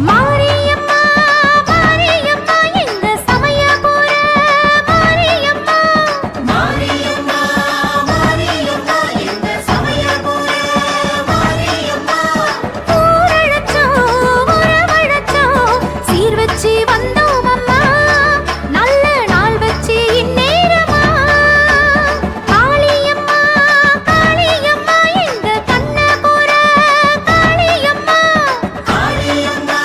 மாரியம்மா மாரியம்மா எங்க சமயபுர மாரியம்மா மாரியம்மா மாரியம்மா எங்க சமயபுர மாரியம்மா ஊரழைச்சோம் உறவழைச்சோம் சீர் வச்சு வந்தோம் அம்மா நல்ல நாள் வச்சு இந்நேரமா காளியம்மா காளியம்மா எங்க கண்ணபுர காளியம்மா காளியம்மா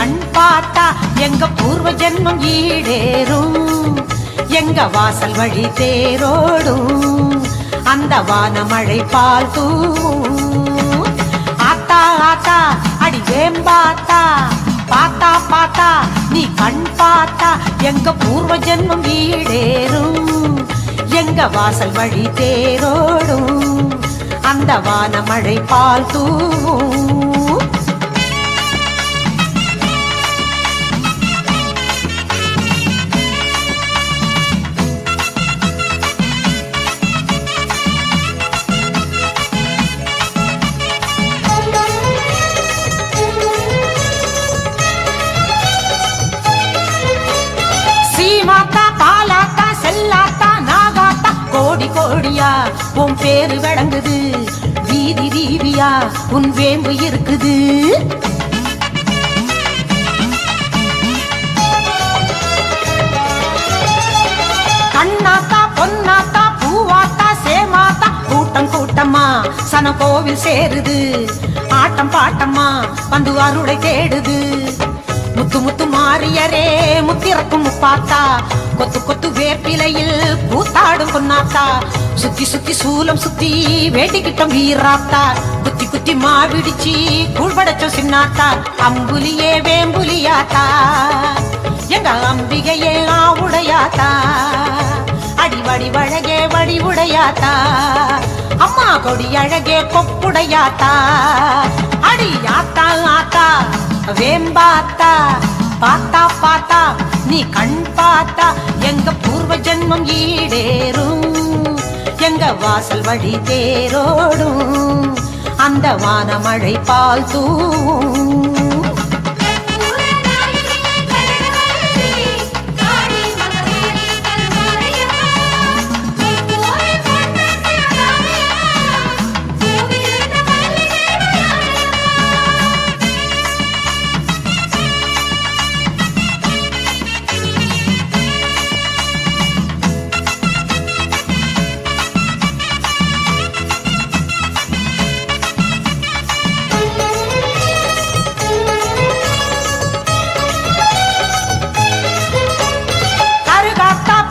கண் பார்த்தா எங்க பூர்வ ஜென்மம் ஈடேறும். எங்க வாசல் வழி தேரோடும் அந்த வானமழை பால் தூவும். ஆத்தா ஆத்தா அடி வேம்பாத்தா, பாத்தா பாத்தா நீ கண் பார்த்தா எங்க பூர்வ ஜென்மம் ஈடேறும். எங்க வாசல் வழி தேரோடும் அந்த வானமழை பால் தூவும். சீமாத்தா பாலாத்தா செல்லாத்தா நாகாத்தா கோடி கோடியா உன் பேரு விளங்குது. வீதி வீதியா உன் வேம்பு இருக்குது. கண்ணாத்தா பொன்னாத்தா பூவாத்தா சேமாத்தா கூட்டம் கூட்டமா சன கோவில் சேருது. ஆட்டம் பாட்டம்மா வந்து அருளை தேடுது. முத்து முத்து மாறியரே முத்திறக்கும் முப்பாத்தா, கொத்து கொத்து வேப்பிலையில் கூத்தாடும் பொன்னாத்தா. சுத்தி சுத்தி சூலம் சுத்தி வேட்டிக்கிட்டம் வீராத்தா, குத்தி குத்தி மாவிடிச்சி கூழ்படைச்சோம் சின்னாத்தா. அம்புலியே வேம்புலியாத்தா எங்க அம்பிகையே ஆவுடையாத்தா, அடிவடி வழகே வடி உடையாத்தா, அம்மா கொடி அழகே கொப்புடையாத்தா. அடி ஆத்தா ஆத்தா வேம்பாத்தா, பாத்தா பாத்தா நீ கண் பார்த்தா எங்க பூர்வ ஜென்மம் ஈடேறும். எங்க வாசல் வழி தேரோடும் அந்த வானமழை பால் தூவும்.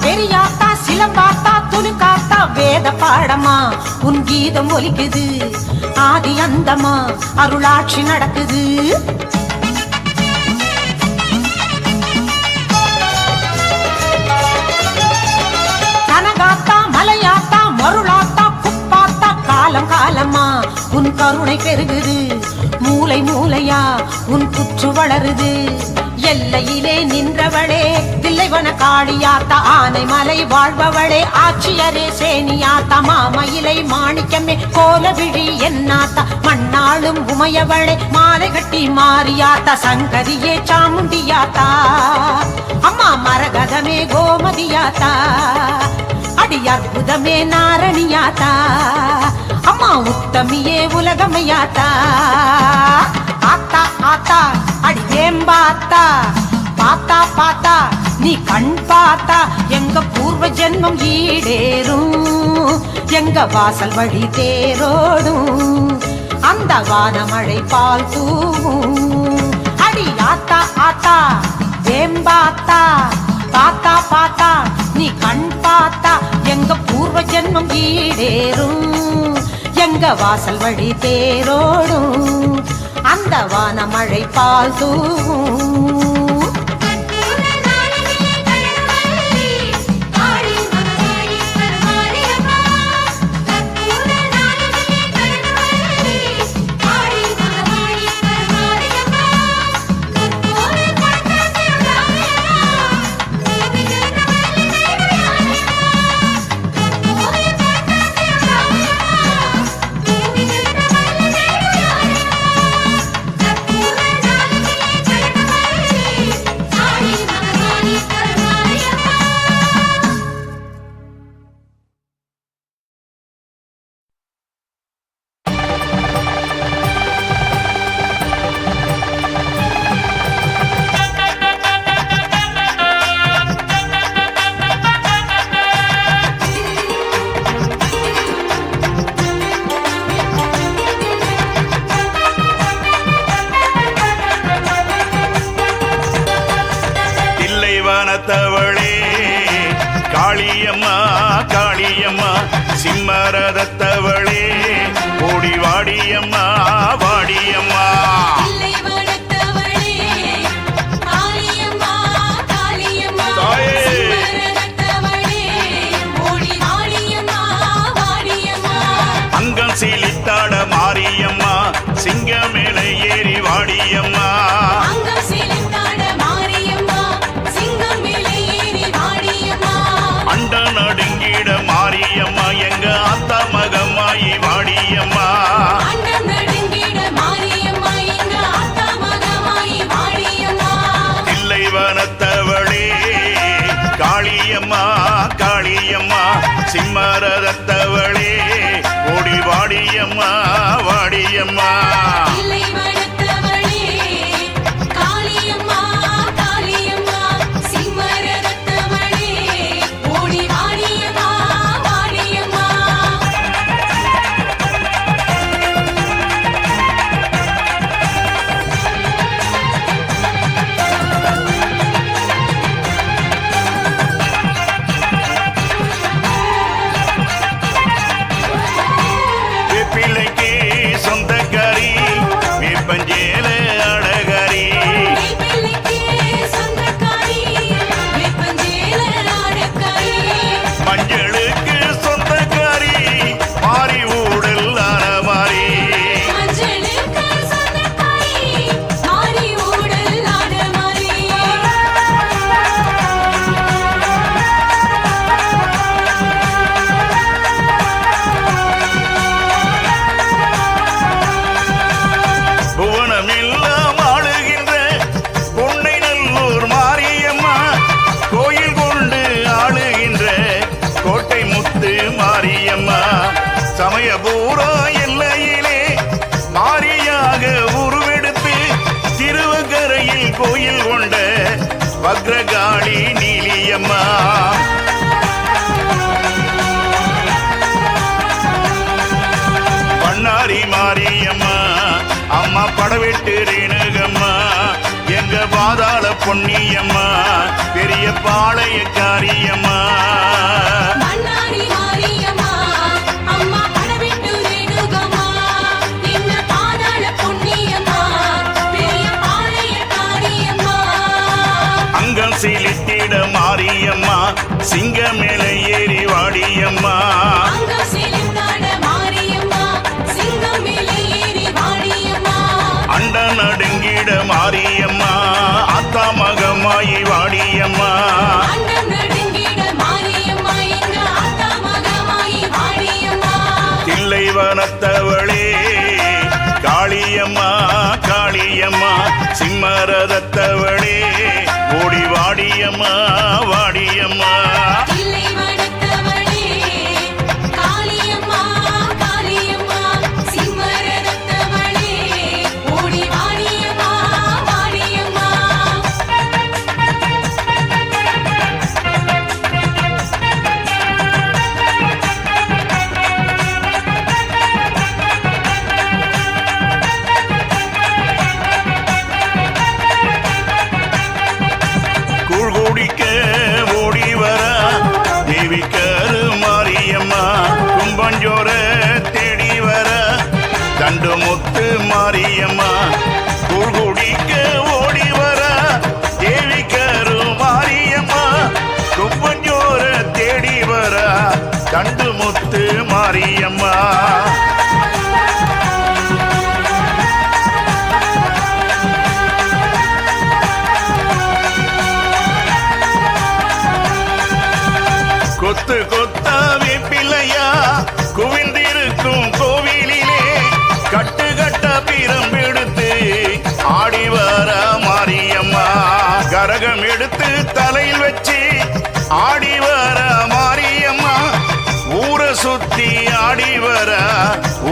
பெரியாத்தா சிலம்பாத்தா துணுக்காத்தா வேத பாடமா உன் கீதம் ஒலிக்குது. ஆதி அந்தமா அருளாட்சி நடக்குது. கனகாத்தா மலையாத்தா மருளாத்தா குப்பாத்தா காலம் காலமா உன் கருணை பெருகுது. மூளை மூளையா உன் புற்று வளருது. எல்லையிலே நின்றவளே தில்லைவன காளியாத்தா, ஆனை மலை வாழ்பவளே ஆட்சியரே சேனியாத்தா, மாமயிலை மாணிக்கமே கோலவிழி என்னாத்தா, மண்ணாளும் உமையவளே மாலை கட்டி மாறியாத்தா, சங்கரியே சாமுண்டியாத்தா, அம்மா மரகதமே கோமதியாத்தா, அடி அற்புதமே நாரணியாத்தா, அம்மா உத்தமியே உலகமையாத்தா. ஆத்தா ஆத்தா அடி வேம்பாத்தா, பாத்தா பாத்தா நீ கண் பார்த்தா எங்க பூர்வ ஜென்மம் ஈடேறும். எங்க வாசல் வழி தேரோடும் அந்த வானமழை பால் தூவும். அடி ஆத்தா ஆத்தா வேம்பாத்தா, பாத்தா பாத்தா நீ கண் பார்த்தா எங்க பூர்வ ஜென்மம் ஈடேறும். எங்க வாசல் வழி தேரோடும் அந்த வானமழை பால் தூவும். சிம்மரதத்தவளே காளியம்மா காளியம்மா சிம்மரதத்தவளே ஓடி வாடியம்மா வாடியம்மா இல்லை வளர்த்தவளே காளியம்மா காளியம்மா தாயே. சிம்மரதத்தவளே ஓடி வாடியம்மா வாடியம்மா அங்கம் சீலித்தாட மாரியம்மா சிங்க மேல ஏறி வாடியம்மா அங்கம் சிலித்தாட மாரியம்மா சிங்கம் மேலே ஏறி வாடியம்மா அண்ட நடுங்கிட மாரியம்மா எங்க அத்தா மகமாயி வாடியம்மா அண்டம் நடுங்கிட மாரியம்மா எங்க ஆத்தா மகமாயி வாடியம்மா தில்லை வனத்தவளே காளியம்மா காளியம்மா சிம்மரதத்தவளே ஓடி வாடியம்மா வாடியம்மா இல்லை வளர்த்தவளே காளியம்மா காளியம்மா சிம்மரதத்தவளே ஓடி வாடியம்மா வாடியம்மா பிள்ளைக்கு சொந்தக்காரி வேப்பஞ்சேல அழகாரி பிள்ளைக்கு சொந்தக்காரி வேப்பஞ்சேல ஆடக்காரி மஞ்சளுக்கு சொந்தக்காரி மாறி ஊடல் மாறி மஞ்சளுக்கு சொந்தக்காரி மாறி ஊடல் ஆடமாரி புவனமெல்லாம் ஆளுகின்ற பொன்னை நல்லூர் மாரியம்மா கோயில் கொண்டு ஆளுகின்ற கோட்டை முத்து மாரியம்மா சமயபூரா எல்லையிலே மாரியாக உருவெடுத்து திருவக்கரையில் கோயில் கொண்ட வக்ரகாளி நீலியம்மா பண்ணாரி மாரியம்மா அம்மா படவெட்டு ரேணுகம்மா எங்க பாதாள பொன்னியம்மா பெரிய பாளையக்காரியம்மா மன்னாரி மாரியம்மா அம்மா படவெட்டு ரேணுகம்மா என்ன பாதாள பொன்னியம்மா பெரிய பாளையக்காரியம்மா அங்கம் சீலித்திட மாரியம்மா சிங்க மேல ஏறி வாடியம்மா அங்கம் சிலித்தாட மாரியம்மா சிங்கம் மேலே ஏறி வாடியம்மா அண்ட நடுங்கிட மாரியம்மா அத்தா மகமாயி வாடியம்மா அண்டம் நடுங்கிட மாரியம்மா எங்க ஆத்தா மகமாயி வாடியம்மா தில்லை வனத்தவளே காளியம்மா காளியம்மா சிம்மரதத்தவளே ஓடி வாடியம்மா வாடியம்மா இல்லை வளர்த்தவளே காளியம்மா காளியம்மா சிம்மரதத்தவளே ஓடி வாடியம்மா வாடியம்மா கூழ் குடிக்க ஓடி வர தேவிக்கரு மாரியம்மா கும்பஞ்சோர தேடி வர தண்டு முத்து மாரியம்மா கூழ் குடிக்க ஓடி வர தேவிக்கரு மாரியம்மா கும்பஞ்சோர தேடி வர தண்டு முத்து மாரியம்மா கொத்து கொத்தா வேப்பிலையா குவிந்திருக்கும் கோவிலிலே கட்டு கட்ட பிரம்பெடுத்து ஆடி வர மாரியம்மா கரகம் எடுத்து தலையில் வச்சு ஆடி வர மாரியம்மா ஊரை சுத்தி ஆடி வர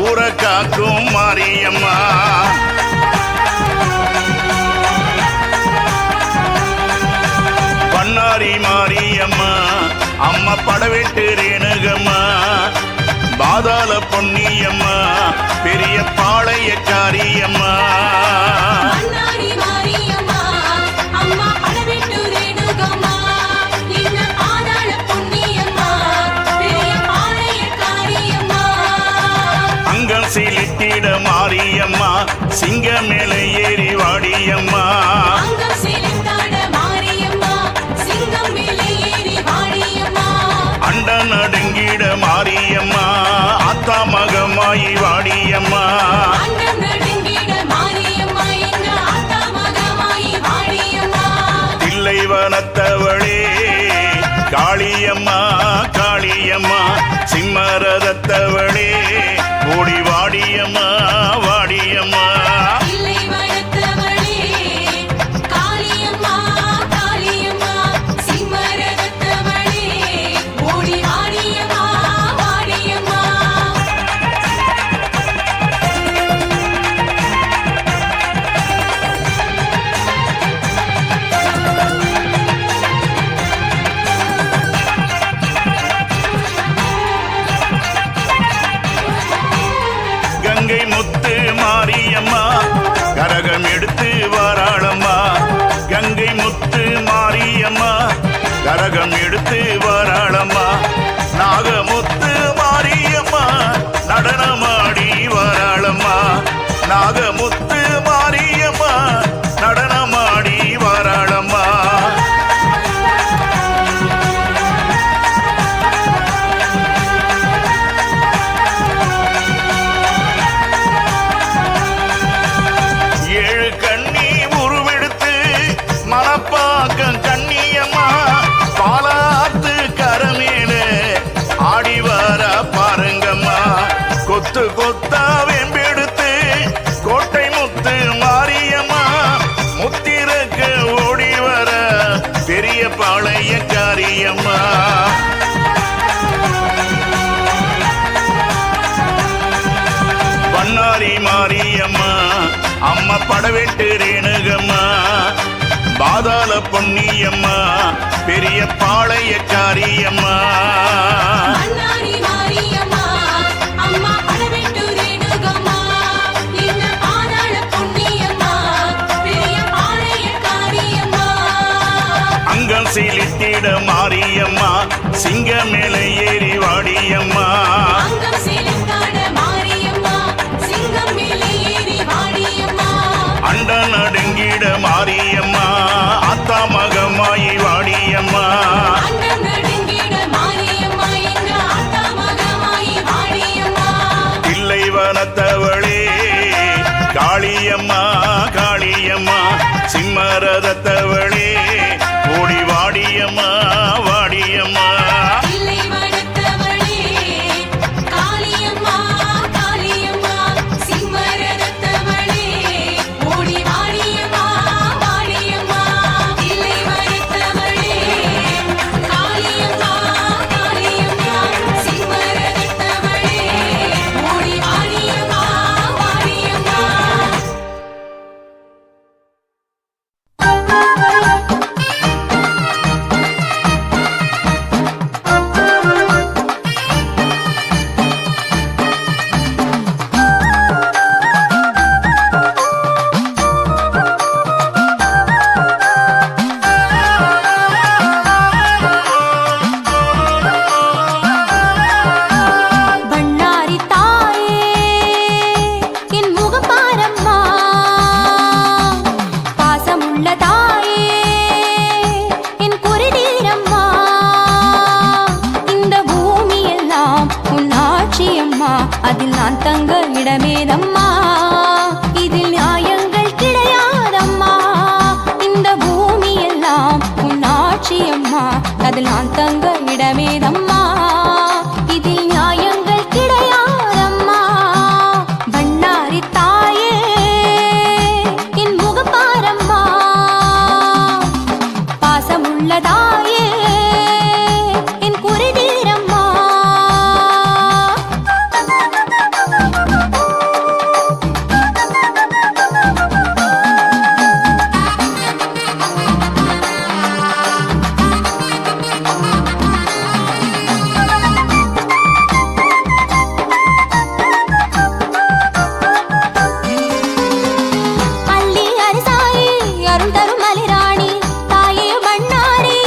ஊரை காக்கும் மாரியம்மா பண்ணாரி மாரியம்மா அம்மா படவெட்டு ரேணுகம்மா பாதாள பொன்னியம்மா பெரிய பாளையக்காரியம்மா மன்னாரி மாரியம்மா அம்மா படவெட்டு ரேணுகம்மா மேல ஏறி வாடியம்மா அங்கம் செலுத்தாட மாரியம்மா சிங்கம் மேலே ஏறி வாடியம்மா அண்ட நடுங்கிட மாரியம்மா அத்தா மகமாயி வாடியம்மா அண்டம் நடுங்கிட மாரியம்மா எங்க ஆத்தா மகமாயி வாடியம்மா தில்லை வனத்தவளே காளியம்மா காளியம்மா சிம்மரதத்தவளே ஓடி வாடியம்மா வாடியம்மா இல்லை வளர்த்தவளே காளியம்மா காளியம்மா சிம்மரதத்தவளே ஓடி வாடியம்மா வாடியம்மா கங்கை முத்து மாரியம்மா கரகம் எடுத்து வாராளம்மா கங்கை முத்து மாரியம்மா கரகம் எடுத்து வாராளம்மா நாகமுத்து மாரியம்மா நடனமாடி வாராளம்மா நாகமுத்து மாரியம்மா நடனமாடி வாராளம்மா ஏழு கண்ணி உருவெடுத்து மனப்பாக்கம் கண்ணியம்மா பாலாத்து கரமேல ஆடி வர பாருங்கம்மா கொத்து கொத்தா வெம்பெடுத்து கோட்டை முத்து மாரியம்மா முத்திரக்க ஓடி வர பெரிய பாளையக்காரியம்மா பண்ணாரி மாரியம்மா அம்மா படவெட்டு ரேணுகம்மா பாதாள பொன்னியம்மா பெரிய பாளையக்காரியம்மா அண்ணாரி மாரியம்மா அம்மா படவெட்டு ரேணுகம்மா இந்த பாதாள பொன்னியம்மா பெரிய பாளையக்காரியம்மா அங்கம் செலுத்திட மாரியம்மா சிங்க மேல ஏறி வாடியம்மா அங்கம் செலுத்தாட மாரியம்மா சிங்கம் மேலே ஏறி வாடியம்மா அண்ட நடுங்கிட மாரியம்மா அத்தா மகமாயி வாடியம்மா அண்டம் நடுங்கிட மாரியம்மா எங்க ஆத்தா மகமாயி வாடியம்மா தில்லை வனத்தவளே காளியம்மா காளியம்மா சிம்மரதத்தவளே ஓடி வாடியம்மா வாடியம்மா இல்லை வளர்த்தவளே காளியம்மா காளியம்மா சிம்மரதத்தவளே ஓடி வாடியம்மா வாடியம்மா இல்லை வளர்த்தவளே காளியம்மா காளியம்மா சிம்மரதத்தவளே ஓடி வாடியம்மா வாடியம்மா பண்ணாரி தாயே என் முகம் பாரம்மா பாசமுள்ள தாயே என் குருதீரம்மா இந்த பூமியெல்லாம் உன் ஆட்சியம்மா அதில் நான் தங்க இடமேதம்மா இதில் நியாயங்கள் கிடையாதம்மா இந்த பூமியெல்லாம் உன் ஆட்சியம்மா அதில் நான் தங்க இடமேதம்மா இதில் நியாயங்கள் கிடையாதம்மா பண்ணாரி தாயே என் முகம் பாரம்மா பாசமுள்ள தாயே என் குருதீரம்மா அள்ளி அரிசாயி அருள் தரும் மலிராணி தாயே பண்ணாரி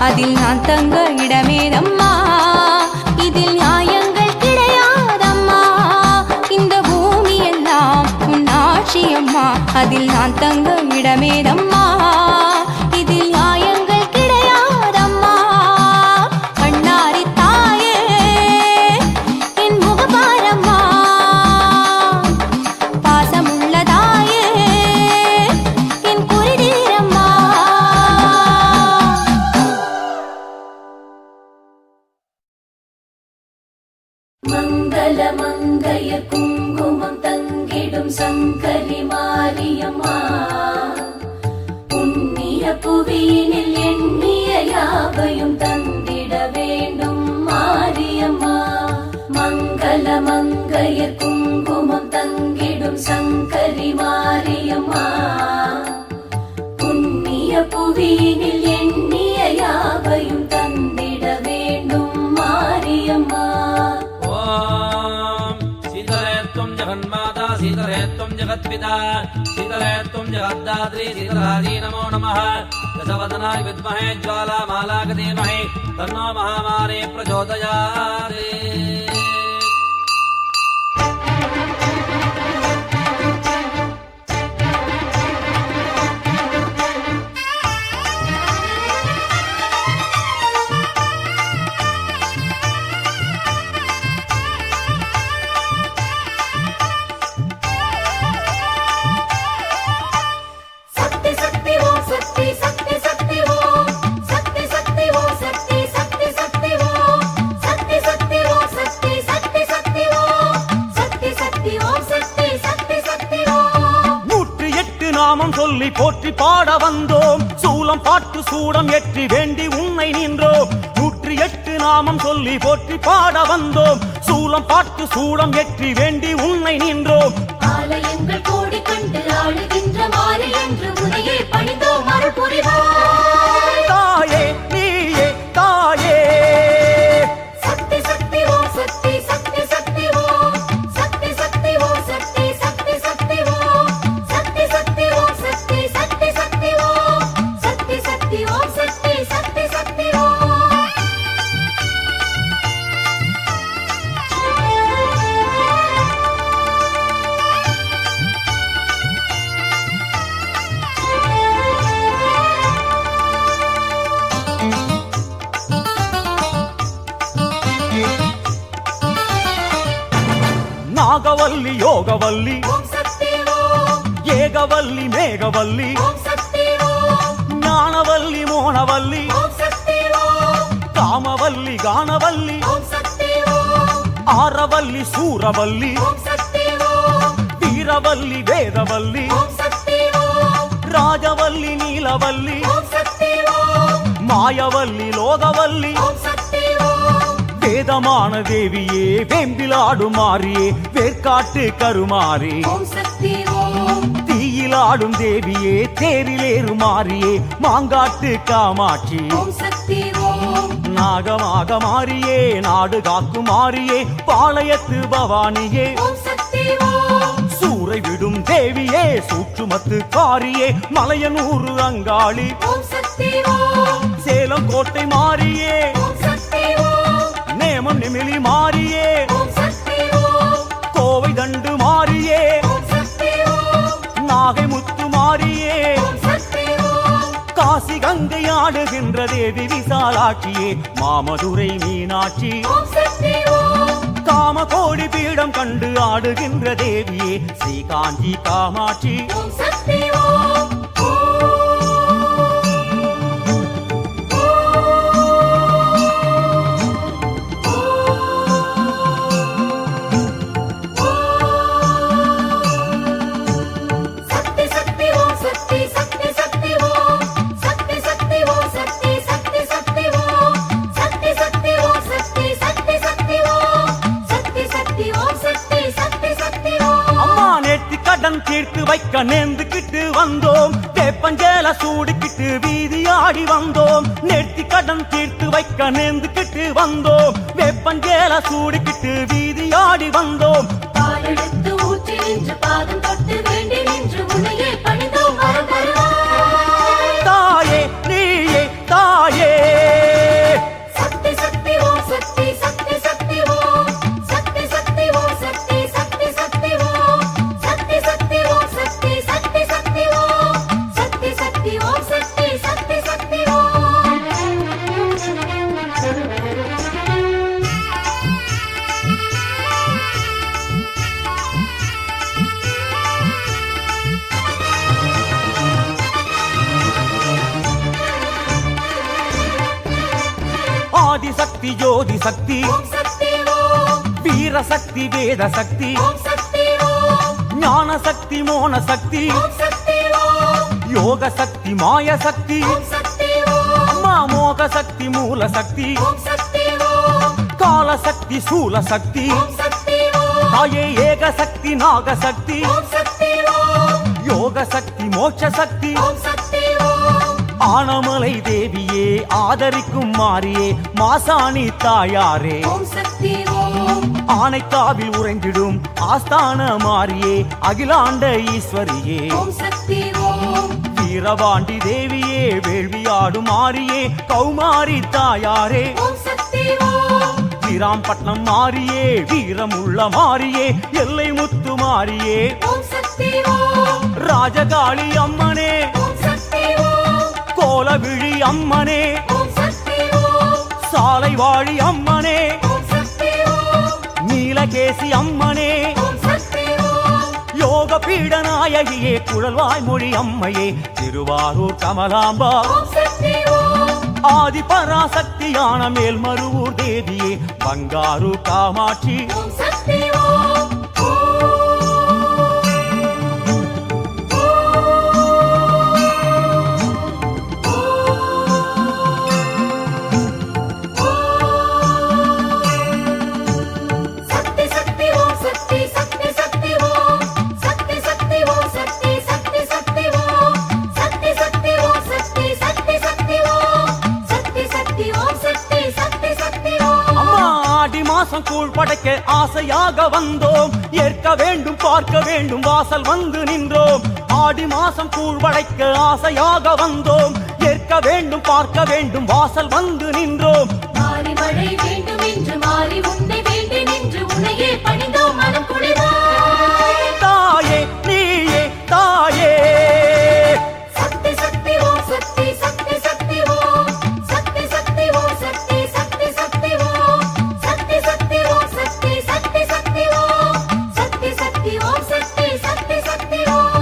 அதில் நான் தங்க இடமேதம்மா இதில் நியாயங்கள் கிடையாதம்மா இந்த பூமி எல்லாம் உன் ஆட்சி அம்மா அதில் நான் தங்க இடமேதம்மா இதில் நியாயங்கள் கிடையாதம்மா கண்ணாரி தாயே என் முகபாரம்மா பாசமுள்ள தாயே என் குறிதீரம்மா மங்கள மங்கைய குங்குமம் தங்கிடும் சங்கரி மாரியம்மா புண்ணிய புவியினில் எண்ணிய யாவையும் தந்திட வேண்டும் மாரியம்மா மங்கள மங்கைய குங்குமம் தங்கிடும் சங்கரி மாரியம்மா புண்ணிய புவியினில் எண்ணிய யாவையும் தந்திட வேண்டும் மாரியம்மா शीतलेत्वं जगन्माता शीतलेत्वं जगत्पिता शीतलेत्वं जगद्धात्री शीतलाजी नमो नमः दशवदनाय विद्महे ज्वालामालाक धीमहि तन्नो महामारी प्रचोदयात् சக்தி சக்தி ஓம் சக்தி சக்தி சக்தி ஓம் சக்தி சக்தி ஓம் சக்தி சக்தி சக்தி ஓம் சக்தி சக்தி ஓம் சக்தி சக்தி சக்தி ஓம் சக்தி சக்தி ஓம் சக்தி சக்தி சக்தி ஓம் 108 நாமம் சொல்லி போற்றி பாட வந்தோம் சூலம் பாட்டு சூடம் ஏற்றி வேண்டி உன்னை நின்றோம் 108 நாமம் சொல்லி போற்றி பாட வந்தோம் சூலம் பாட்டு சூடம் ஏற்றி வேண்டி உன்னை நின்றோம் ஆலயங்கள் கோடி கண்டு ஆளுகின்ற மாறி என்று உனையே பணிந்தோம் அருள் புரிவாய் தாயே நீயே தாயே சக்தி சக்தி ஓம் சக்தி சக்தி சக்தி ஓம் சக்தி சக்தி ஓம் சக்தி சக்தி சக்தி ஓம் சக்தி சக்தி ஓம் சக்தி சக்தி சக்தி ஓம் சக்தி சக்தி ஓம் சக்தி சக்தி சக்தி ஓம் நாகவல்லி யோகவல்லி ஓம் சக்தி ஓம் ஏகவல்லி மேகவல்லி ஓம் சக்தி ஓம் ஞானவல்லி மோனவல்லி ஓம் சக்தி ஓம் காமவல்லி கானவல்லி ஓம் சக்தி ஓம் ஆரவல்லி சூரவல்லி ஓம் சக்தி ஓம் வீரவல்லி வேதவல்லி ஓம் சக்தி ஓம் ராஜவல்லி நீலவல்லி ஓம் சக்தி ஓம் மாயவல்லி லோகவல்லி ஓம் சக்தி ஓம் வேதமான தேவியே வேம்பிலாடும் மாறியே வேர்க்காட்டு கருமாறி ஓம் சக்தி ஓம் தீயிலாடும் தேவியே தேரிலேறு மாறியே மாங்காட்டு காமாட்சி ஓம் சக்தி ஓம் நாகமாக மாறியே நாடு காக்கும் மாறியே பாளையத்து பவானியே ஓம் சக்தி ஓம் சூறை விடும் தேவியே சூற்றுமத்து காரியே மலையனூறு அங்காளி ஓம் சக்தி ஓம் சேலம் கோட்டை மாறியே ஓம் சக்தி ஓம் நேமம் நெமிலி மாறியே ஓம் சக்தி ஓம் கோவை தண்டு மாறியே ஓம் சக்தி ஓம் நாகை முத்து மாறியே ஓம் சக்தி ஓம் காசி கங்கை ஆடுகின்ற தேவி விசாலாட்சியே மாமதுரை மீனாட்சி ஓம் சக்தி ஓம் காம கோடி பீடம் கண்டு ஆடுகின்ற தேவியே ஸ்ரீ காஞ்சி காமாட்சி ஓம் சக்தி ஓம் சக்தி சக்தி ஓம் சக்தி சக்தி சக்தி ஓம் சக்தி சக்தி ஓம் சக்தி சக்தி சக்தி ஓம் சக்தி சக்தி ஓம் சக்தி சக்தி சக்தி ஓம் சக்தி சக்தி ஓம் சக்தி சக்தி சக்தி ஓம் அம்மா நேற்று கடன் தீர்த்து வைக்க நேர்ந்துக்கிட்டு வந்தோம் வேப்பஞ்சேல சூடிக்கிட்டு வீதி ஆடி வந்தோம் நேற்று கடன் தீர்த்து வைக்க நேர்ந்துக்கிட்டு வந்தோம் வேப்பஞ்சேல சூடிக்கிட்டு வீதி ஆடி வந்தோம் பாலெடுத்து ஊற்றி நின்று பாதம் தொட்டு வேண்டி நின்று உன்னையே பணிந்தோம் வரம் தருவாய் தாயே நீயே தாயே ஆதிசக்தி ஜோதி சக்தி ஓம் சக்தி ஓம் வீர சக்தி வேத சக்தி ஓம் சக்தி ஓம் ஞான சக்தி மோன சக்தி ஓம் சக்தி ஓம் யோக சக்தி மாய சக்தி ஓம் சக்தி ஓம் அம்மா மோக சக்தி மூல சக்தி ஓம் சக்தி ஓம் கால சக்தி சூல சக்தி ஓம் சக்தி ஓம் தாயே ஏக சக்தி நாக சக்தி ஓம் சக்தி ஓம் யோக சக்தி மோட்ச சக்தி ஓம் சக்தி ஓம் ஆனமலை தேவியே ஆதரிக்கும் மாறியே மாசாணி தாயாரே ஓம் சக்தி ஓம் ஆனைக்காவில் உறைந்திடும் ஆஸ்தான மாறியே அகிலாண்ட ஈஸ்வரியே ஓம் சக்தி ஓம் வீரபாண்டி தேவியே வேள்வியாடும் மாறியே கௌமாரி தாயாரே ஓம் சக்தி ஓம் வீராம்பட்டினம் மாறியே வீரமுள்ள மாறியே எல்லை முத்து மாறியே ஓம் சக்தி ஓம் ராஜகாளி அம்மனே ஓம் சக்தி ஓம் கோலவிழி அம்மனே ஓம் சக்தி ஓம் சாலை வாழி அம்மனே ஓம் சக்தி ஓம் நீலகேசி அம்மனே ஓம் சக்தி ஓம் யோக பீடநாயகியே குழல்வாய் மொழி அம்மையே திருவாரூர் கமலாம்பா ஓம் சக்தி ஓம் ஆதி பராசக்தியான மேல்மருவூர் தேவியே பங்காரு காமாட்சி ஓம் சக்தி ஓம் சக்தி சக்தி ஓம் சக்தி சக்தி சக்தி ஓம் சக்தி சக்தி ஓம் சக்தி சக்தி சக்தி ஓம் சக்தி சக்தி ஓம் சக்தி சக்தி சக்தி ஓம் சக்தி சக்தி ஓம் சக்தி சக்தி சக்தி ஓம் அம்மா ஆடி மாசம் கூழ் படைக்க ஆசையாக வந்தோம் ஏற்க வேண்டும் பார்க்க வேண்டும் வாசல் வந்து நின்றோம் ஆடி மாசம் கூழ் படைக்க ஆசையாக வந்தோம் ஏற்க வேண்டும் பார்க்க வேண்டும் வாசல் வந்து நின்றோம் மாறி மழை வேண்டும் என்று மாறி உன்னை வேண்டி நின்று உன்னையே பணிந்தோம் மனம் குளிராய் தாயே நீயே தாயே சக்தி சக்தி ஓம் சக்தி சக்தி சக்தி ஓம் சக்தி சக்தி ஓம் சக்தி சக்தி சக்தி ஓம் சக்தி சக்தி ஓம் சக்தி சக்தி சக்தி ஓம் சக்தி சக்தி ஓம் சக்தி சக்தி சக்தி ஓம்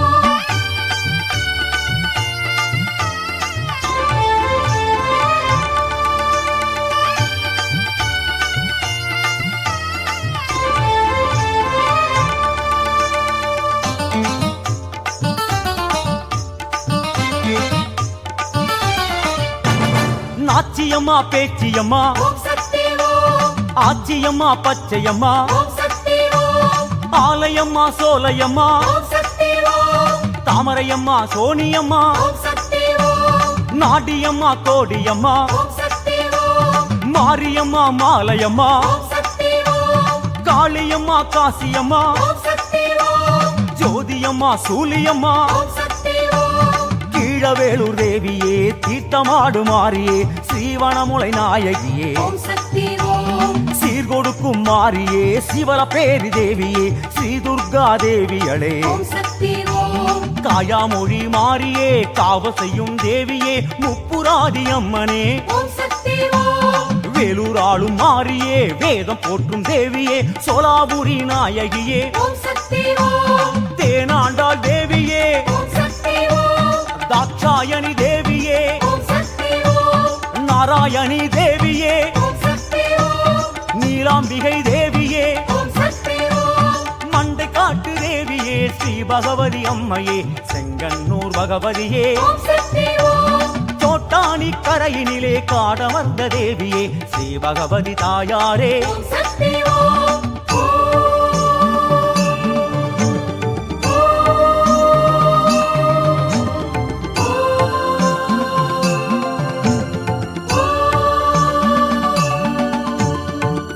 நாச்சியம்மா பேச்சியம்மா ஓம் சக்தி ஓம் ஆச்சியம்மா பச்சையம்மா ஓம் சக்தி ஓம் ஆலயம்மா சோலையம்மா ஓம் சக்தி ஓம் தாமரையம்மா சோனியம்மா ஓம் சக்தி ஓம் நாடியம்மா கோடியம்மா ஓம் சக்தி ஓம் மாரியம்மா மாலையம்மா ஓம் சக்தி ஓம் காளியம்மா காசியம்மா ஓம் சக்தி ஓம் ஜோதியம்மா சூலியம்மா ஓம் சக்தி ஓம் கீழவேலூர் தேவியே தீர்த்தமாடு மாறியே ஸ்ரீவனமுலை நாயகியே ஓம் சக்தி ஓம் சீர்கொடுக்கும் மாறியே சிவலப்பேரி தேவியே ஸ்ரீ துர்கா தேவியளே ஓம் சக்தி ஓம் காயாமொழி மாறியே காவ செய்யும் தேவியே முப்புராதி அம்மனே ஓம் சக்தி ஓம் வேலூர் ஆளும் மாறியே வேதம் போற்றும் தேவியே சோலாபுரி நாயகியே ஓம் சக்தி ஓம் தேனாண்டாள் தேவியே ஓம் சக்தி ஓம் தாட்சாயணி தேவியே ஓம் சக்தி ஓம் நாராயணி தேவியே ஓம் சக்தி ஓம் நீலாம்பிகை தேவியே ஓம் சக்தி ஓம் மண்டை காட்டு தேவியே ஸ்ரீ பகவதி அம்மையே செங்கன்னூர் பகவதியே ஓம் சக்தி ஓம் தோட்டாணி கரையினிலே காடமர்ந்த தேவியே ஸ்ரீ பகவதி தாயாரே ஓம் சக்தி ஓம்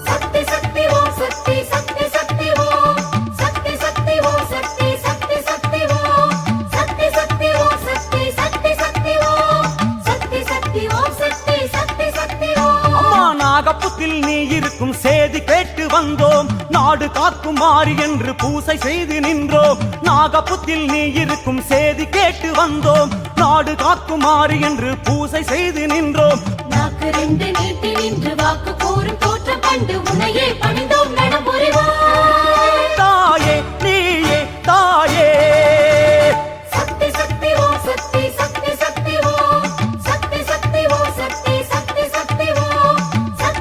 சக்தி சக்தி ஓம் சக்தி சக்தி சக்தி ஓம் சக்தி சக்தி ஓம் சக்தி சக்தி சக்தி ஓம் சக்தி சக்தி ஓம் சக்தி சக்தி சக்தி ஓம் சக்தி சக்தி ஓம் சக்தி சக்தி சக்தி ஓம் அம்மா நாகப்புத்தில் நீ இருக்கும் சேதி கேட்டு வந்தோம் நாடு காக்கும் மாறி என்று பூசை செய்து நின்றோம் நாகப்புத்தில் நீ இருக்கும் சேதி கேட்டு வந்தோம் நாடு காக்கும் மாறி என்று பூசை செய்து நின்றோம் நாக்கு ரெண்டு நீட்டி நின்று வாக்கு கூறும் தோற்றம் கண்டு உன்னையே பணிந்தோம் நடபுரிவாய் தாயே நீயே தாயே சக்தி சக்தி ஓம் சக்தி சக்தி சக்தி ஓம் சக்தி சக்தி ஓம் சக்தி சக்தி சக்தி ஓம் சக்தி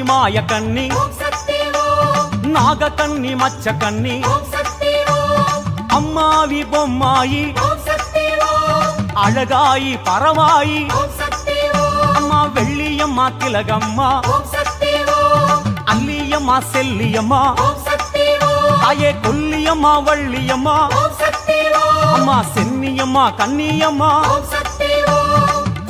மாய கன்னி ஓம் சக்தி ஓம் நாக கன்னி மச்ச கன்னி ஓம் சக்தி ஓம் அம்மாவி பொம்மாயி ஓம் சக்தி ஓம் அழகாயி பரவாயி ஓம் சக்தி ஓம் அம்மா வெள்ளியம்மா திலகம்மா ஓம் சக்தி ஓம் அல்லியம்மா செல்லியம்மா ஓம் சக்தி ஓம் தாயே கொல்லியம்மா வள்ளியம்மா ஓம் சக்தி ஓம் அம்மா சென்னியம்மா கன்னியம்மா ஓம் சக்தி ஓம்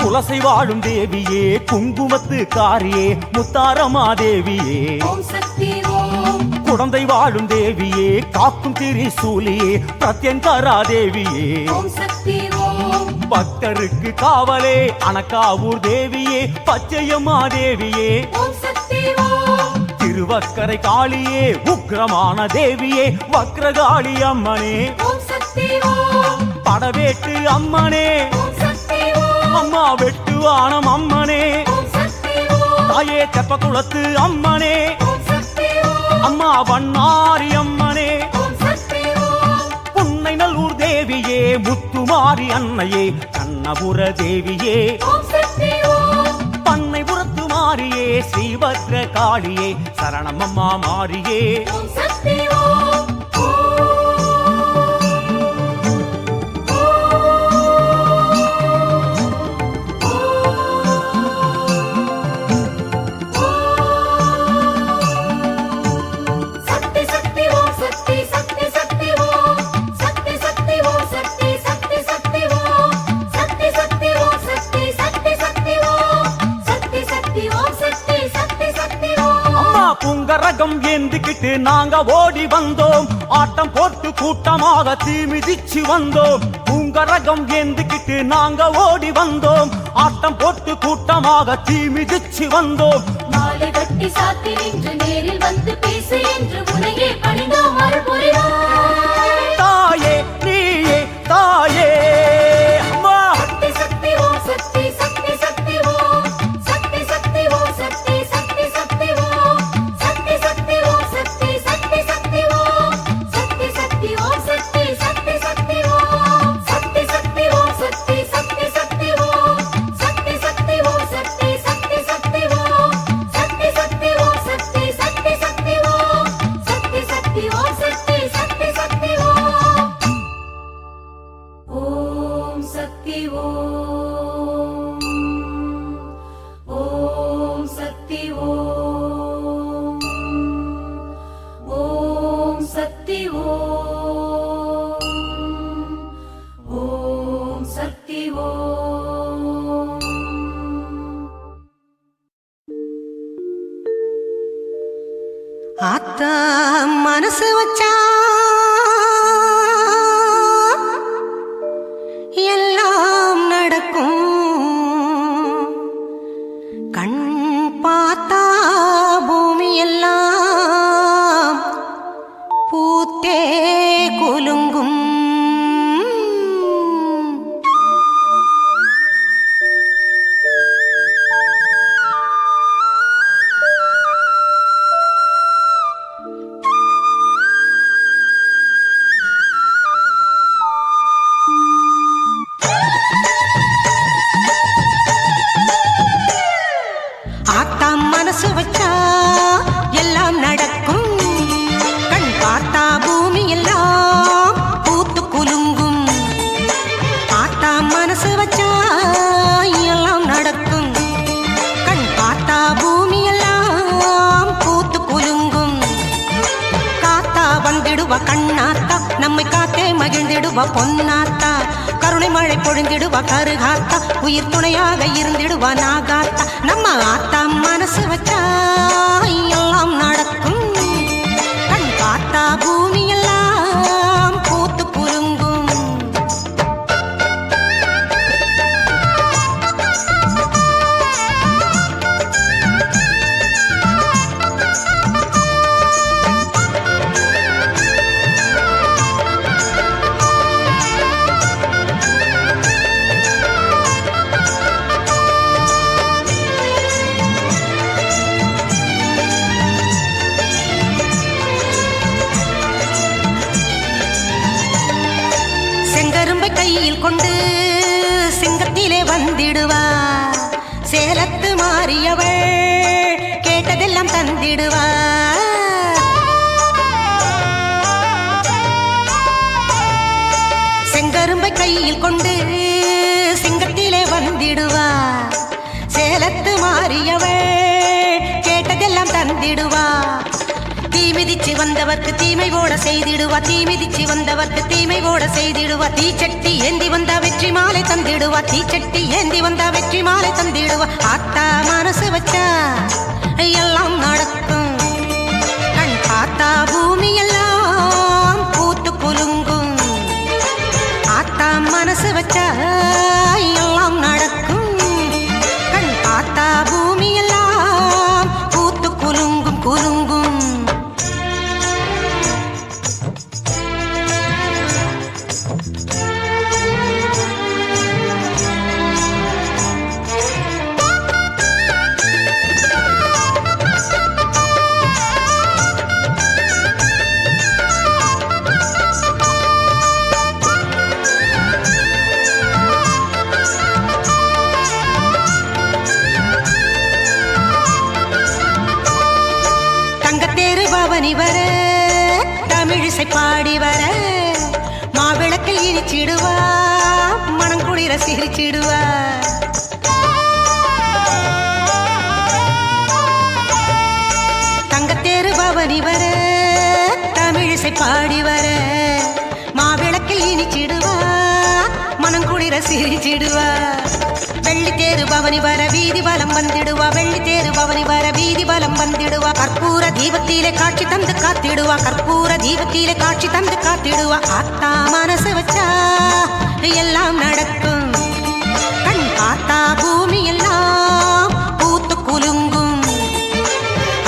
குலசை வாழும் தேவியே குங்குமத்து காரியே முத்தாரமா தேவியே ஓம் சக்தி ஓம் குழந்தை வாழும் தேவியே காக்கும் திரிசூலியே பிரத்யங்கரா தேவியே ஓம் சக்தி ஓம் பக்தருக்கு காவலே அனக்காவூர் தேவியே பச்சையம்மா தேவியே ஓம் சக்தி ஓம் திருவக்கரை காளியே உக்கிரமான தேவியே வக்ரகாளி அம்மனே ஓம் சக்தி ஓம் படவேட்டு அம்மனே ஓம் சக்தி ஓம் அம்மா வெட்டுவானம் அம்மனே ஓம் சக்தி ஓம் தாயே தெப்பக்குளத்து அம்மனே ஓம் சக்தி ஓம் அம்மா வண்ணாரி அம்மனே ஓம் சக்தி ஓம் புன்னை நல்லூர் தேவியே முத்துமாரி அன்னையே கண்ணபுர தேவியே ஓம் சக்தி ஓம் பண்ணைபுரத்து மாரியே ஸ்ரீபத்ர காளியே சரணமம்மா மாரியே ஓம் சக்தி ஓம் சக்தி சக்தி ஓம் சக்தி சக்தி சக்தி ஓம் சக்தி சக்தி ஓம் சக்தி சக்தி சக்தி ஓம் சக்தி சக்தி ஓம் சக்தி சக்தி சக்தி ஓம் சக்தி சக்தி ஓம் சக்தி சக்தி சக்தி ஓம் அம்மா புங்கரகம் ஏந்திக்கிட்டு நாங்க ஓடி வந்தோம் ஆட்டம் போட்டு கூட்டமாக தீ மிதிச்சு வந்தோம் புங்கரகம் ஏந்திக்கிட்டு நாங்க ஓடி வந்தோம் ஆட்டம் போட்டு கூட்டமாக தீ மிதிச்சு வந்தோம் மாலை கட்டி சாத்தி நின்று நேரில் வந்து பேசு என்று உனையே பணிந்தோம் அருள் புரிவாய் தாயே நீயே தாயே அம்மா சக்தி சக்தி ஓம் சக்தி சக்தி சக்தி ஓம் சக்தி சக்தி ஓம் சக்தி சக்தி சக்தி ஓம் சக்தி சக்தி ஓம் சக்தி சக்தி சக்தி ஓம் சக்தி சக்தி ஓம் சக்தி சக்தி சக்தி ஓம் சக்தி சக்தி ஓம் சக்தி சக்தி சக்தி ஓம் சக்தி சக்தி ஓம் சக்தி சக்தி சக்தி ஓம் சக்தி சக்தி ஓம் சக்தி சக்தி சக்தி ஓம் சக்தி சக்தி ஓம் சக்தி சக்தி சக்தி ஓம் ஓம் சக்தி ஓம் ஓம் சக்தி ஓம் ஓம் சக்தி ஓம் ஓம் சக்தி ஓம் ஆத்தா மனசு வச்சா எல்லாம் நடக்கும் கண் பார்த்தா பூமி எல்லாம் பூத்தே குலுங்கும் ஆத்தா மனசு வச்சா எல்லாம் நடக்கும் கண் பார்த்தா பூமி எல்லாம் பூத்து குலுங்கும் ஆத்தா மனசு வச்சா எல்லாம் நடக்கும் கண் பார்த்தா பூமி எல்லாம் பூத்து குலுங்கும் காத்தா வந்திடுவ கண்ணாத்தா நம்மை காத்தே மகிழ்ந்திடுவ பொன்னாத்தா கருணை மழை பொழிந்திடுவ கருகாத்தா உயிர் துணையாக இருந்திடுவ நாகாத்தா நம்ம ஆத்தா மனசு வச்சா எல்லாம் நடக்கும் கண் பார்த்தா பூமி எல்லாம் பூத்து குலுங்கும் செங்கரும்பை கையில் கொண்டு சிங்கத்திலே வந்திடுவா சேலத்து மாறியவள் கேட்டதெல்லாம் தந்திடுவா செங்கரும்பை கையில் கொண்டு சிங்கத்திலே வந்திடுவா சேலத்து மாறியவள் கேட்டதெல்லாம் தந்திடுவா தீ மிதிச்சு வந்தவர்க்கு தீமை ஓட செய்திடுவா தீ மிதிச்சு வந்தவர்க்கு தீமை ஓட செய்திடுவா தீச்சட்டி ஏந்தி வந்தா வெற்றி மாலை தந்திடுவா தீச்சட்டி ஏந்தி வந்தா வெற்றி மாலை தந்திடுவா ஆத்தா மனசு வச்சா எல்லாம் நடக்கும் கண் பார்த்தா பூமி எல்லாம் பூத்து குலுங்கும் ஆத்தா மனசு வச்சா எல்லாம் நடக்கும் கண் பார்த்தா பூமி எல்லாம் பூத்து குலுங்கும் குலுங்கும் பவனி வர தமிழிசை பாடி வர மாவிளக்கை இனிச்சிடுவா மனங்குளிர சிரிச்சிடுவா தங்கத்தேரு பவனி வர தமிழிசை பாடி வர மாவிளக்கில் இனிச்சிடுவா மனங்குளிர சிரிச்சிடுவா வெள்ளித்தேரு பவனி வர வீதி பலம் வந்திடுவா வெள்ளித்தேரு பவனி வர வீதி பலம் வந்திடுவா கற்பூர தீபத்திலே காட்சி தந்து காத்திடுவா கற்பூர தீபத்திலே காட்சி தந்து காத்திடுவா ஆத்தா மனசு வச்சா எல்லாம் நடக்கும் கண் பார்த்தா பூமி எல்லாம் பூத்து குலுங்கும்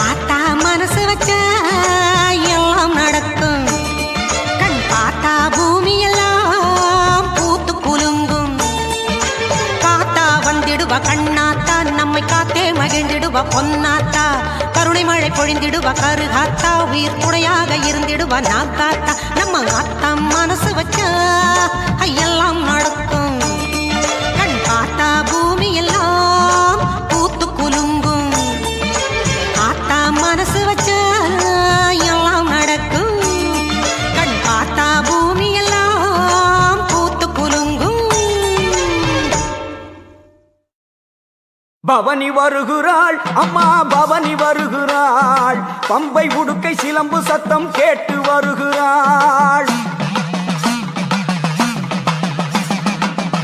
ஆத்தா மனசு வச்சா எல்லாம் நடக்கும் கண் பார்த்தா பூமி எல்லாம் பூத்து குலுங்கும் வந்திடுவா கண்ணாத்தா நம்மை காத்தே மகிழ்ந்திடுவா பொன்னாத்தா கருணை மழை பொழிந்திடுவா கருகாத்தா உயிர் துணையாக இருந்திடுவா நாக்காத்தா நம்ம ஆத்தா மனசு வச்சா எல்லாம் நடக்கும் கண் பார்த்தா பூமி எல்லாம் பூத்து குலுங்கும் ஆத்தா மனசு வச்சா எல்லாம் நடக்கும் கண் பார்த்தா பூமி எல்லாம் பூத்து குலுங்கும் பவனி வருகிறாள் அம்மா பவனி வருகிறாள் பம்பை உடுக்கை சிலம்பு சத்தம் கேட்டு வருகிறாள்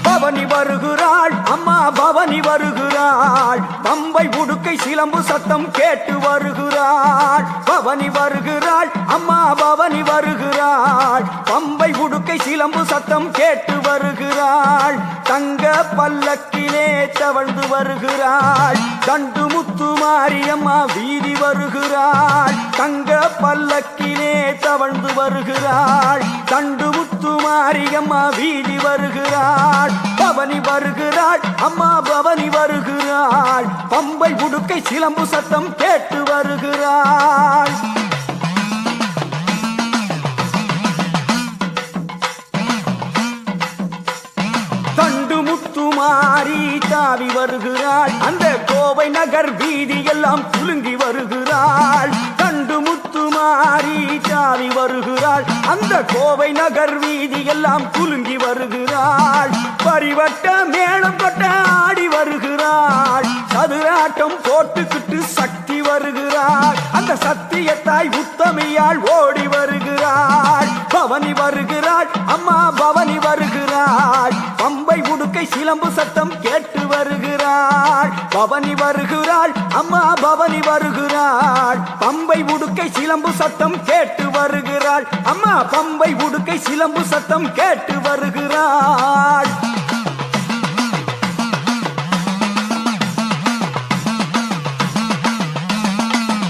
பவனி வருகிறாள் அம்மா பவனி வருகிறாள் பம்பை உடுக்கை சிலம்பு சத்தம் கேட்டு வருகிறாள் பவனி வருகிறாள் அம்மா பவனி வருகிறாள் பம்பை உடுக்கை சிலம்பு சத்தம் கேட்டு வருகிறாள் தங்க பல்லக்கிலே தவழ்ந்து வருகிறாள் தண்டு முத்து மாரியம்மா வீதி வருகிறாள் தங்க பல்லக்கிலே தவழ்ந்து வருகிறாள் தண்டு முத்து மாரியம்மா வீதி வருகிறாள் பவனி வருகிறாள் அம்மா பவனி வருகிறாள் பம்பை உடுக்கை சிலம்பு சத்தம் கேட்டு வருகிறாள் தண்டு முத்து மாறி தாவி வருகிறாள் அந்த கோவை நகர் வீதி எல்லாம் குலுங்கி வருகிறாள் தண்டு முத்து மாறி தாவி வருகிறாள் அந்த கோவை நகர் வீதி எல்லாம் குலுங்கி வருகிறாள் பரிவட்ட மேளம் கொட்ட ஆடி வருகிறாள் சதுராட்டம் போட்டுக்கிட்டு சக்தி வருகிறாள் அந்த சத்தியத்தாய் உத்தமியாள் ஓடி வருகிறாள் பவனி வருகிறாள் அம்மா பவனி வருகிறாள் பம்பை உடுக்கை சிலம்பு சத்தம் கேட்டு வருகிறாள் பவனி வருகிறாள் அம்மா பவனி வருகிறாள் பம்பை உடுக்கை சிலம்பு சத்தம் கேட்டு வருகிறாள் அம்மா பம்பை உடுக்கை சிலம்பு சத்தம் கேட்டு வருகிறாள்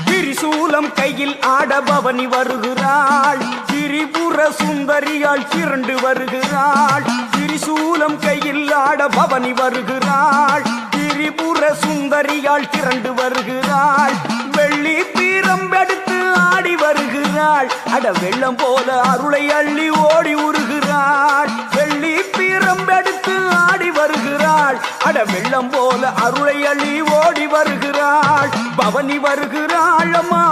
திரிசூலம் கையில் ஆட பவனி வருகிறாள் திரிபுர சுந்தரியாள் திரண்டு வருகிறாள் திரிசூலம் கையில் ஆட பவனி வருகிறாள் திரிபுர சுந்தரியாள் திரண்டு வருகிறாள் வெள்ளி பீரம்பெடுத்து ஆடி வருகிறாள் அட வெள்ளம் போல அருளை அள்ளி ஓடி உருகிறாள் வெள்ளி பீரம்பெடுத்து ஆடி வருகிறாள் அட வெள்ளம் போல அருளை அள்ளி ஓடி வருகிறாள் பவனி வருகிறாள் அம்மா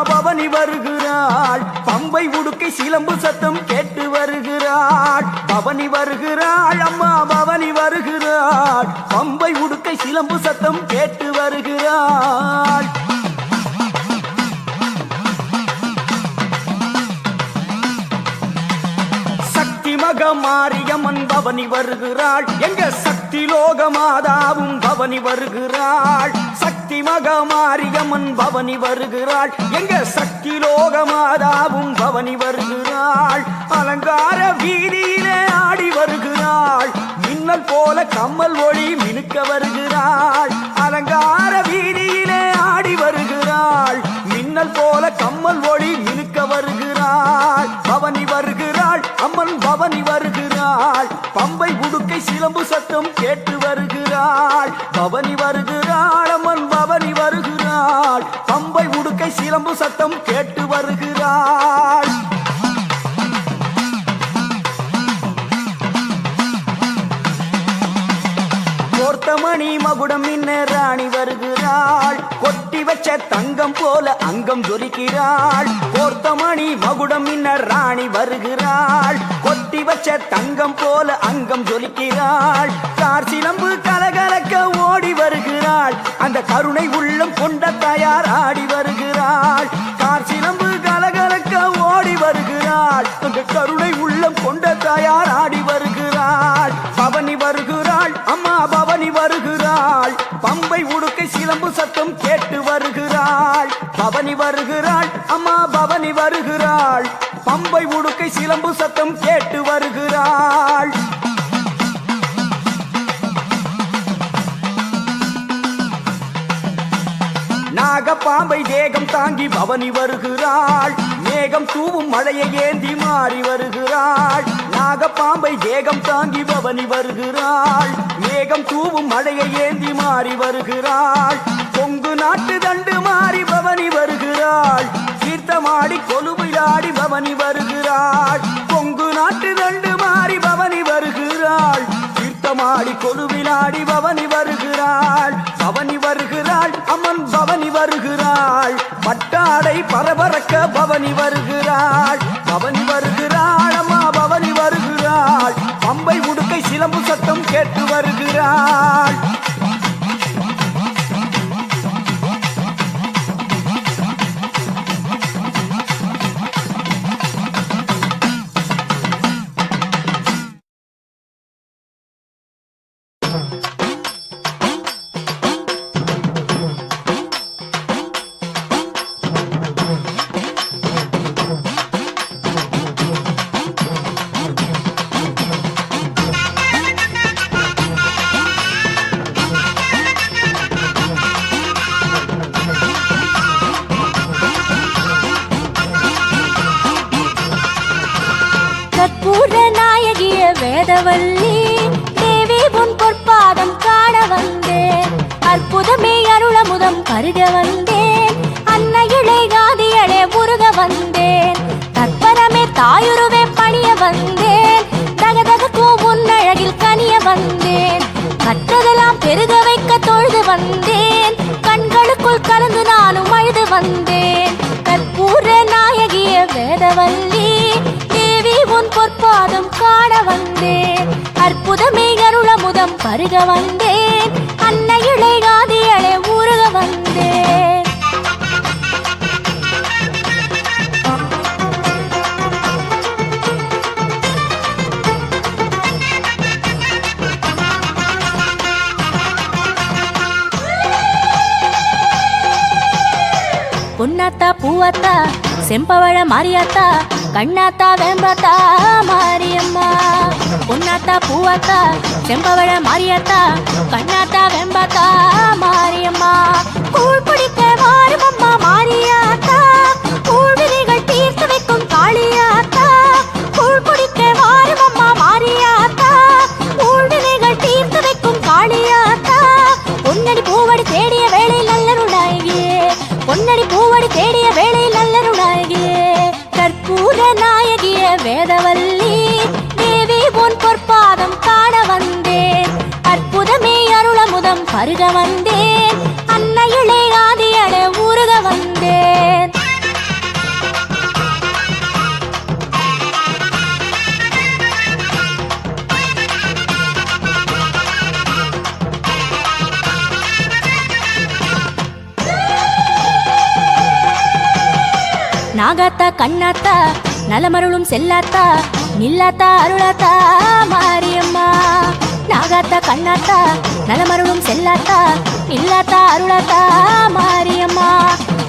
வருகிறாள் பம்பை உடுக்கை சிலம்பு சத்தம் கேட்டு வருகிறாள் பவனி வருகிறாள் அம்மா பவனி வருகிறாள் பம்பை உடுக்கை சிலம்பு சத்தம் கேட்டு வருகிறாள் மாரியம்மன் பவனி வருகிறாள் எங்க சக்தி லோக மாதாவும் பவனி வருகிறாள் சக்தி மக மாரியம்மன் பவனி வருகிறாள் எங்க சக்தி லோக மாதாவும் பவனி வருகிறாள் அலங்கார வீதியிலே ஆடி வருகிறாள் மின்னல் போல கம்மல் ஒளி மினுக்க வருகிறாள் அலங்கார வீதியிலே ஆடி வருகிறாள் மின்னல் போல கம்மல் ஒளி மினுக்க வருகிறாள் பவனி வருகிறாள் அம்மன் பவனி வருகிறாள் பம்பை உடுக்கை சிலம்பு சத்தம் கேட்டு வருகிறாள் பவனி வருகிறாள் அம்மன் பவனி வருகிறாள் பம்பை உடுக்கை சிலம்பு சத்தம் கேட்டு வருகிறாள் கோர்த்தமணி மகுடம் மின்ன ராணி வருகிறாள் கொட்டி வச்ச தங்கம் போல அங்கம் ஜொலிக்கிறாள் கோர்த்தமணி மகுடம் மின்ன ராணி வருகிறாள் கொட்டி வச்ச தங்கம் போல அங்கம் ஜொலிக்கிறாள் கார் சிலம்பு கலகலக்க ஓடி வருகிறாள் அந்த கருணை உள்ளம் கொண்ட தயார் ஆடி வருகிறாள் கார் சிலம்பு கலகலக்க ஓடி வருகிறாள் அந்த கருணை உள்ளம் கொண்ட தயார் ஆடி வருகிறாள் பவனி வருகிறாள் அம்மா பவனி வருகிறாள் பம்பை உடுக்கை சிலம்பு சத்தம் கேட்டு வருகிறாள் பவனி வருகிறாள் அம்மா பவனி வருகிறாள் பம்பை உடுக்கை சிலம்பு சத்தம் கேட்டு வருகிறாள் நாகப்பாம்பை தேகம் தாங்கி பவனி வருகிறாள் மேகம் தூவும் மழையை ஏந்தி மாறி வருகிறாள் நாகப்பாம்பை தேகம் தாங்கி பவனி வருகிறாள் மேகம் தூவும் மழையை ஏந்தி மாறி வருகிறாள் கொங்கு நாட்டு தண்டு மாறி பவனி வருகிறாள் தீர்த்தமாடி கொலுவிலாடி பவனி வருகிறாள் கொங்கு நாட்டு தண்டு மாறி பவனி வருகிறாள் தீர்த்தமாடி கொலுவிலாடி பவனி வருகிறாள் பவனி வருகிறாள் அம்மன் பவனி வருகிறாள் பட்டாடை பரபரக்க பவனி வருகிறாள் பவனி வருகிறாள் அம்மா பவனி வருகிறாள் பம்பை உடுக்கை சிலம்பு சத்தம் கேட்டு வருகிறாள் வேதவல்லி தேவி உன் பொற்பாதம் காண வந்தேன் அற்புதமே அருளமுதம் பருக வந்தேன் அன்னையிலே காதியளே உருக வந்தேன் தற்பரமே தாயுருவே பணிய வந்தேன் தகதகக்கும் உன்னழகில் கனிய வந்தேன் கற்றதெல்லாம் பெருக வைக்க தொழுது வந்தேன் கண்களுக்குள் கலந்து நானும் அழுது வந்தேன் கற்பூர நாயகிய வேதவல்லி தேவி உன் பொற்பாதம் காண வந்தேன் அற்புதமே அருளமுதம் பருக வந்தேன் அன்னையிலே காதியளே உருக வந்தேன் பொன்னாத்தா பூவாத்தா செம்பவழ மாரியாத்தா கண்ணாத்தா வேம்பாத்தா மாரியம்மா பொன்னாத்தா பூவாத்தா செம்பவழ மாரியாத்தா கண்ணாத்தா வேம்பாத்தா மாரியம்மா கூழ் குடிக்க வாருமம்மா மாரியாத்தா கூழ்வினைகள் தீர்த்து வைக்கும் காளியாத்தா கூழ் குடிக்க வாருமம்மா மாரியாத்தா கூழ்வினைகள் தீர்த்து வைக்கும் காளியாத்தா பொன்னடி பூவடி தேடிய வேளையில் நல்லருளாயே பொன்னடி பூவடி தேடிய வேளையில் நல்லருளாயே கற்பூர நாயகிய வேதவல்லி தேவி உன் பொற்பாதம் காண வந்தேன் அற்புதமே அருளமுதம் பருக வந்தேன் அன்னையிலே ஆதியள உருக வந்தேன் நாகாத்தா கண்ணாத்தா நலமருளும் செல்லாத்தா நில்லாத்தா அருளாத்தா மாரியம்மா. நாகாத்தா கண்ணாத்தா நலமருளும் செல்லாத்தா நில்லாத்தா அருளாத்தா மாரியம்மா.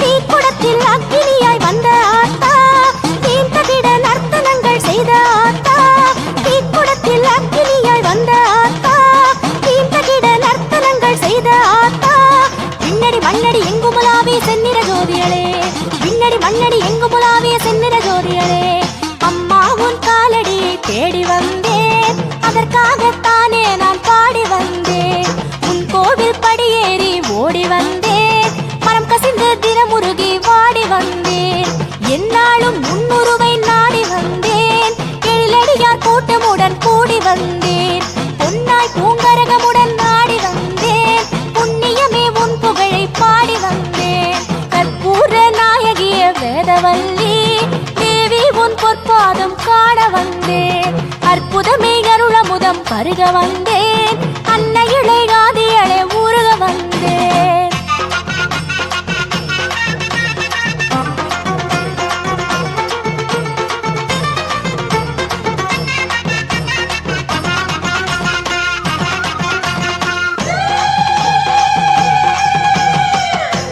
தீக்குடத்தில் அக்கினியாய் வந்த ஆத்தா தீர்த்தகிட நர்த்தனங்கள் செய்த ஆத்தா. தீக்குடத்தில் அக்கினியாய் வந்த ஆத்தா தீர்த்தகிட நர்த்தனங்கள் செய்த ஆத்தா. விண்ணடி மண்ணடி எங்குமுலாவிய செந்நிற ஜோதியளே, விண்ணடி மண்ணடி எங்குமுலாவிய செந்நிற ஜோதியளே. அம்மா உன் காலடியை தேடி வந்தேன், அதற்காகத்தானே நான் பாடி வந்தேன். உன் கோவில் படியேறி ஓடி வந்தேன், மனம் கசிந்து தினமுருகி வாடி வந்தேன். என்னாலும் முன்னுருவை நாடி வந்தேன், எழிலடியார் கூட்டமுடன் கூடி வந்தேன். பொன்னாய் பூங்கரகமுடன் நாடி வந்தேன், புண்ணியமே உன் புகழை பாடி வந்தேன். கற்பூர நாயகிய வேதவல்லி தேவி உன் பொற்பாதம் காண வந்தேன். அற்புதமே அருளமுதம் பருக வந்தேன், அன்னையிளை ஆதியளை உருக வந்தேன்.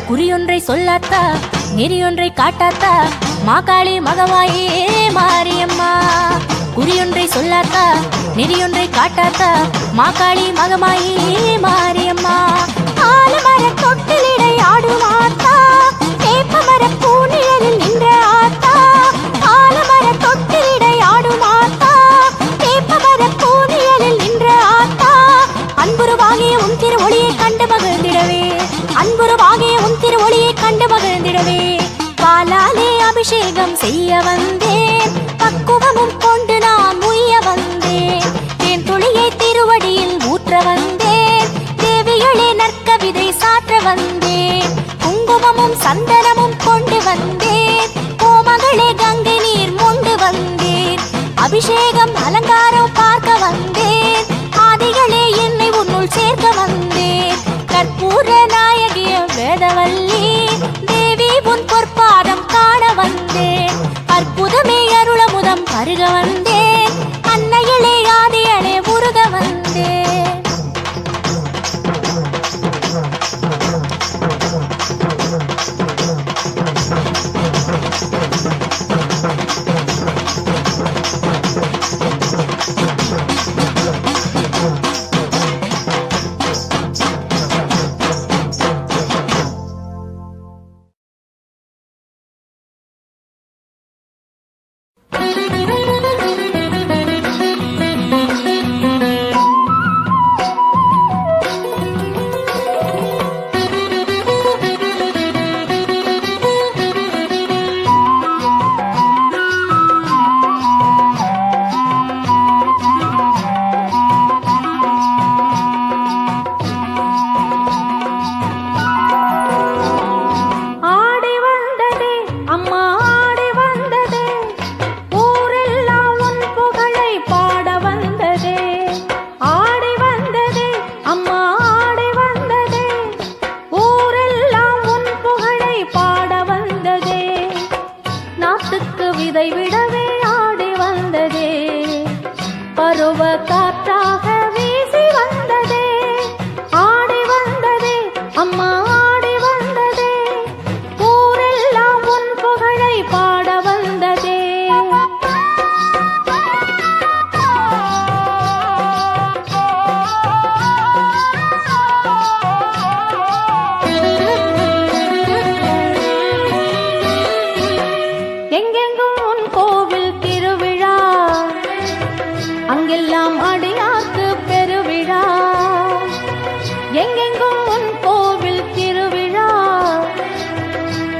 குறியொன்றை சொல்லாத்தா நெறியொன்றை காட்டாத்தா மாகாளி மகவாயே மாரியம்மா. குறியொன்றை சொல்லாத்தா நெறியொன்றை காட்டாத்தா மாகாளி மகமாயே மாரியம்மா. ஆலமர தொட்டிலிடை ஆடும் ஆத்தா வேப்பமர பூநிழலில் நின்ற ஆத்தா. ஆலமர தொட்டிலிடை ஆடும் ஆத்தா வேப்பமர பூநிழலில் நின்ற ஆத்தா. அன்புருவாகிய உன் திரு ஒளியை கண்டு மகிழ்ந்திடவே, அன்புருவாகிய உன் திரு ஒளியை கண்டு மகிழ்ந்திடவே. பாலாலே அபிஷேகம் செய்ய வந்தேன், பக்குவமும் கொண்டு நான் உய்ய வந்தேன். என் துளியை திருவடியில் ஊற்ற வந்தேன், தேவிகளே நற்கவிதை சாற்ற வந்தேன். குங்குமமும் சந்தனமும் கொண்டு வந்தேன், கோமகளே கங்கை நீர் மொண்டு வந்தேன். அபிஷேகம் அலங்காரம் பார்க்க வந்தேன், ஆதிகளே என்னை உன்னுள் சேர்க்க வந்தேன். கற்பூர நாயகிய வேதவல்லி தேவி உன் பொற்பாதம் காண வந்தேன். அற்புதமே அருளமுதம் பருக வந்தேன், அன்னையிலே ஆதியளே உருக வந்தேன்.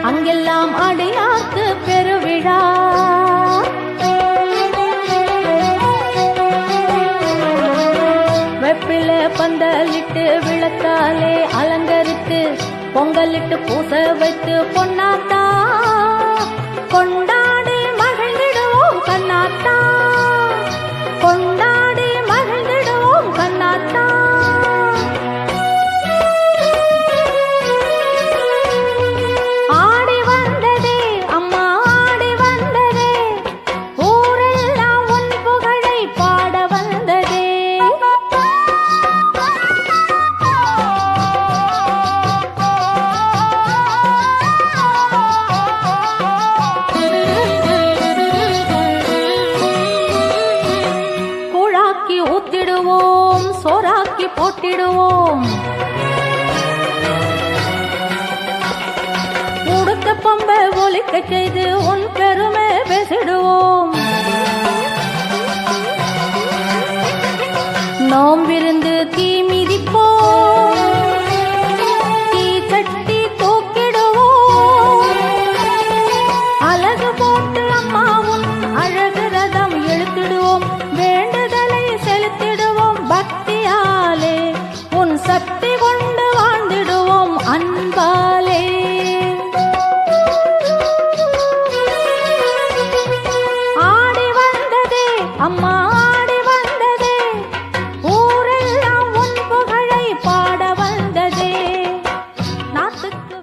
அங்கெல்லாம் அடியார்க்கு பெருவிழா. வெப்பில பந்தலிட்டு விளக்காலே அலங்கரித்து பொங்கலிட்டு பூச வைத்து பொன்னாத்தா கொண்டாடி மகிழ்ந்திடுவோம் கண்ணாத்தா, கொண்டாடி மகிழ்ந்திடுவோம் கண்ணாத்தா. ஆடி வந்ததே அம்மா போட்டிடுவோம் உடுத்த பம்பை ஒலிக்க செய்து உன் பெருமை பேசிடுவோம் நோம்பிருந்து தீ மிதிப்போம் தீ கட்டி தூக்கிடுவோம் அழகு போட்டு